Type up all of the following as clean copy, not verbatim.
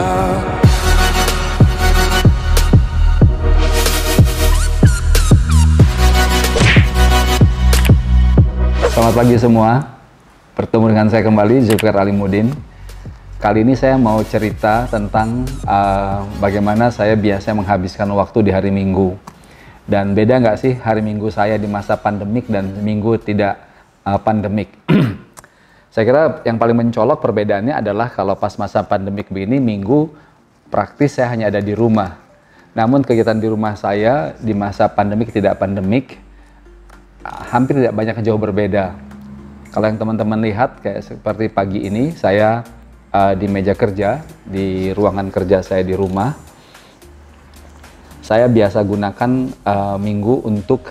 Selamat pagi semua, bertemu dengan saya kembali, Zulfikar Alimuddin. Kali ini saya mau cerita tentang bagaimana saya biasa menghabiskan waktu di hari Minggu. Dan beda nggak sih hari Minggu saya di masa pandemik dan minggu tidak pandemik? Saya kira yang paling mencolok perbedaannya adalah kalau pas masa pandemik begini, Minggu praktis saya hanya ada di rumah. Namun kegiatan di rumah saya di masa pandemik tidak pandemik, hampir tidak banyak jauh berbeda. Kalau yang teman-teman lihat kayak seperti pagi ini saya di meja kerja, di ruangan kerja saya di rumah. Saya biasa gunakan Minggu untuk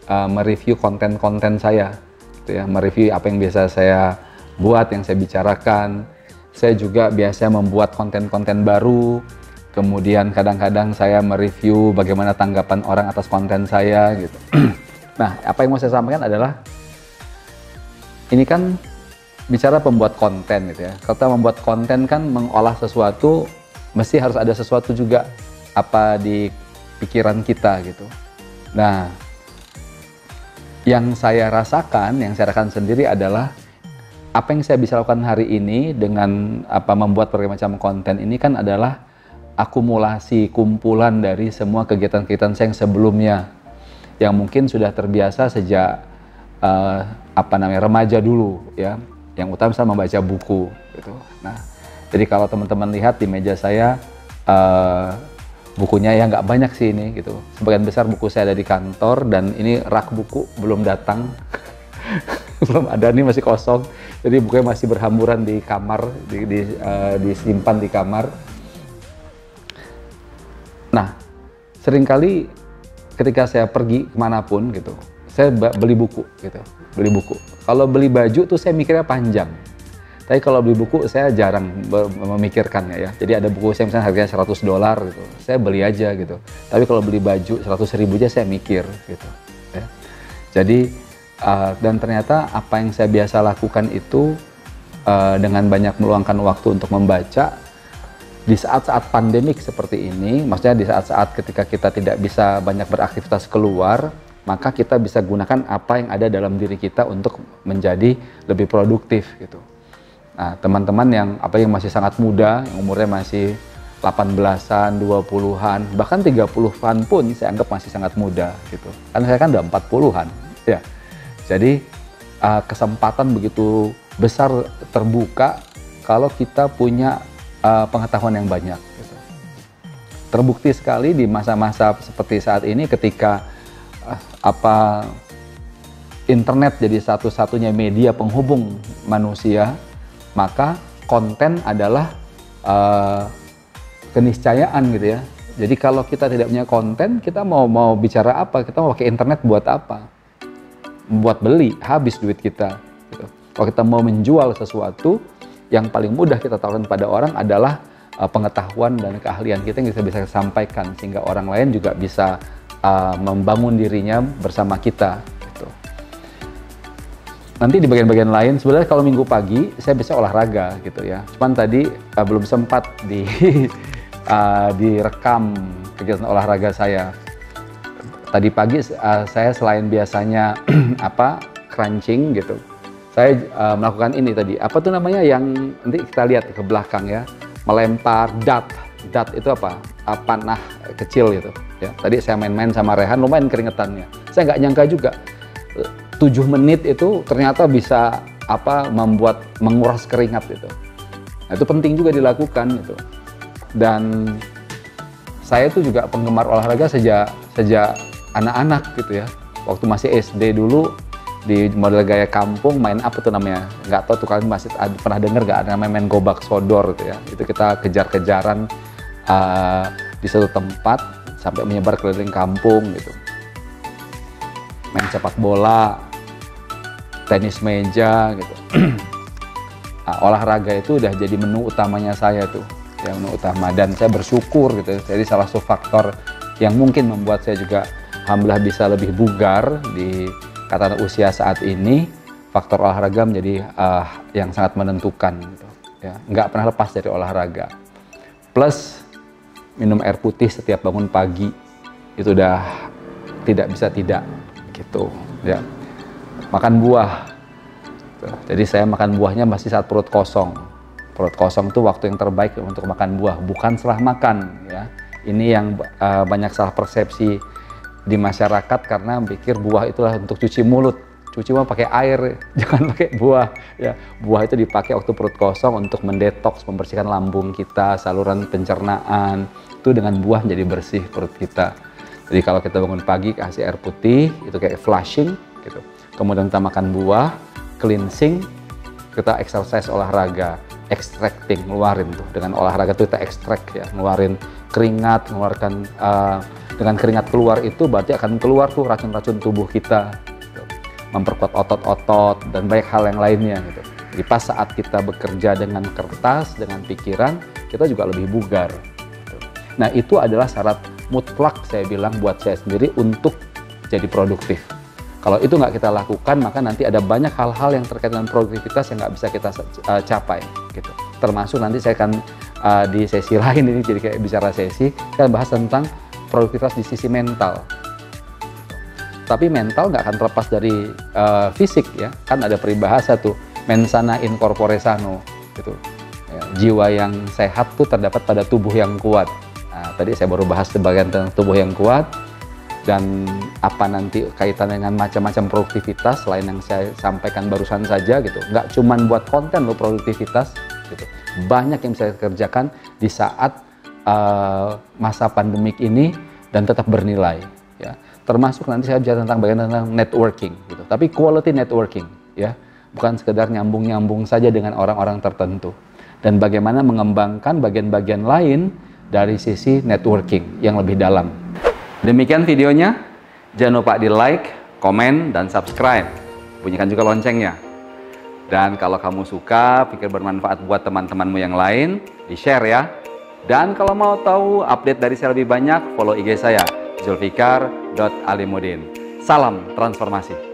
mereview konten-konten saya, gitu ya, mereview apa yang biasa saya buat, yang saya bicarakan. Saya juga biasa membuat konten-konten baru. Kemudian kadang-kadang saya mereview bagaimana tanggapan orang atas konten saya, gitu. Nah, apa yang mau saya sampaikan adalah ini kan bicara pembuat konten, gitu ya. Kalau kita membuat konten kan mengolah sesuatu, mesti harus ada sesuatu juga apa di pikiran kita, gitu. Nah, yang saya rasakan sendiri adalah apa yang saya bisa lakukan hari ini dengan membuat berbagai macam konten ini kan adalah akumulasi kumpulan dari semua kegiatan-kegiatan saya yang sebelumnya, yang mungkin sudah terbiasa sejak remaja dulu, ya, yang utama misalnya membaca buku, gitu. Nah, jadi kalau teman-teman lihat di meja saya bukunya ya nggak banyak sih ini, gitu. Sebagian besar buku saya ada di kantor dan ini rak buku belum datang, belum ada, ini masih kosong. Jadi bukunya masih berhamburan di kamar, disimpan di kamar. Nah, seringkali ketika saya pergi kemanapun, gitu, saya beli buku, gitu, beli buku. Kalau beli baju tuh saya mikirnya panjang. Tapi kalau beli buku saya jarang memikirkannya, ya. Jadi ada buku saya misalnya harganya $100, gitu, saya beli aja, gitu. Tapi kalau beli baju 100.000 aja saya mikir, gitu, ya. Jadi dan ternyata apa yang saya biasa lakukan itu dengan banyak meluangkan waktu untuk membaca. Di saat-saat pandemik seperti ini, maksudnya di saat-saat ketika kita tidak bisa banyak beraktivitas keluar, maka kita bisa gunakan apa yang ada dalam diri kita untuk menjadi lebih produktif, gitu. Nah, teman-teman yang masih sangat muda, yang umurnya masih 18-an, 20-an, bahkan 30-an pun saya anggap masih sangat muda, gitu. Karena saya kan udah 40-an, ya. Jadi kesempatan begitu besar terbuka kalau kita punya pengetahuan yang banyak, gitu. Terbukti sekali di masa-masa seperti saat ini ketika internet jadi satu-satunya media penghubung manusia, maka konten adalah keniscayaan, gitu ya. Jadi kalau kita tidak punya konten, kita mau bicara apa? Kita mau pakai internet buat apa? Buat beli, habis duit kita, gitu. Kalau kita mau menjual sesuatu, yang paling mudah kita tawarkan pada orang adalah pengetahuan dan keahlian kita yang kita bisa sampaikan, sehingga orang lain juga bisa membangun dirinya bersama kita, gitu. Nanti di bagian-bagian lain, sebenarnya kalau minggu pagi saya bisa olahraga, gitu ya. Cuman tadi belum sempat direkam kegiatan olahraga saya. Tadi pagi saya selain biasanya crunching, gitu, saya melakukan ini tadi, apa tuh namanya yang nanti kita lihat ke belakang, ya, melempar dart itu panah kecil, gitu, ya. Tadi saya main-main sama Rehan, lumayan keringetannya. Saya nggak nyangka juga 7 menit itu ternyata bisa menguras keringat, gitu. Nah, itu penting juga dilakukan, gitu. Dan saya tuh juga penggemar olahraga sejak anak-anak, gitu ya. Waktu masih SD dulu, di model gaya kampung, main apa tuh namanya, nggak tahu tuh, kalian masih pernah dengar nggak, ada namanya main gobak sodor, gitu ya. Itu kita kejar-kejaran di satu tempat sampai menyebar keliling kampung, gitu. Main sepak bola, tenis meja, gitu. Nah, olahraga itu udah jadi menu utamanya saya tuh, ya, menu utama, dan saya bersyukur, gitu. Jadi salah satu faktor yang mungkin membuat saya juga alhamdulillah bisa lebih bugar di katakan usia saat ini, faktor olahraga menjadi yang sangat menentukan, gitu, ya. Nggak pernah lepas dari olahraga. Plus minum air putih setiap bangun pagi, itu udah tidak bisa tidak gitu ya. Makan buah, jadi saya makan buahnya masih saat perut kosong. Perut kosong itu waktu yang terbaik untuk makan buah, bukan setelah makan ya. Ini yang banyak salah persepsi di masyarakat karena pikir buah itulah untuk cuci mulut. Cuci mah pakai air, jangan pakai buah ya. Buah itu dipakai waktu perut kosong untuk mendetoks, membersihkan lambung kita, saluran pencernaan. Itu dengan buah jadi bersih perut kita. Jadi kalau kita bangun pagi kasih air putih, itu kayak flushing gitu. Kemudian kita makan buah, cleansing, kita exercise olahraga, extracting, ngeluarin tuh. Dengan olahraga itu kita extract ya, ngeluarin keringat, mengeluarkan dengan keringat keluar itu berarti akan keluar tuh racun-racun tubuh kita. Memperkuat otot-otot dan banyak hal yang lainnya gitu. Jadi pas saat kita bekerja dengan kertas, dengan pikiran, kita juga lebih bugar gitu. Nah itu adalah syarat mutlak saya bilang buat saya sendiri untuk jadi produktif. Kalau itu nggak kita lakukan, maka nanti ada banyak hal-hal yang terkait dengan produktivitas yang nggak bisa kita capai gitu. Termasuk nanti saya akan di sesi lain ini, jadi kayak bicara sesi, kita bahas tentang produktivitas di sisi mental. Tapi mental nggak akan terlepas dari fisik ya, kan ada peribahasa tuh, mens sana in corpore sano gitu. Ya, jiwa yang sehat tuh terdapat pada tubuh yang kuat. Nah, tadi saya baru bahas sebagian tentang tubuh yang kuat dan apa nanti kaitan dengan macam-macam produktivitas selain yang saya sampaikan barusan saja gitu. Nggak cuman buat konten loh produktivitas gitu. Banyak yang bisa kerjakan di saat masa pandemik ini dan tetap bernilai ya. Termasuk nanti saya bicara tentang bagian tentang networking gitu. Tapi quality networking ya, bukan sekedar nyambung-nyambung saja dengan orang-orang tertentu. Dan bagaimana mengembangkan bagian-bagian lain dari sisi networking yang lebih dalam. Demikian videonya. Jangan lupa di like, komen, dan subscribe. Bunyikan juga loncengnya. Dan kalau kamu suka, pikir bermanfaat buat teman-temanmu yang lain, di-share ya. Dan kalau mau tahu update dari saya lebih banyak, follow IG saya, Zulfikar.Alimuddin. Salam transformasi.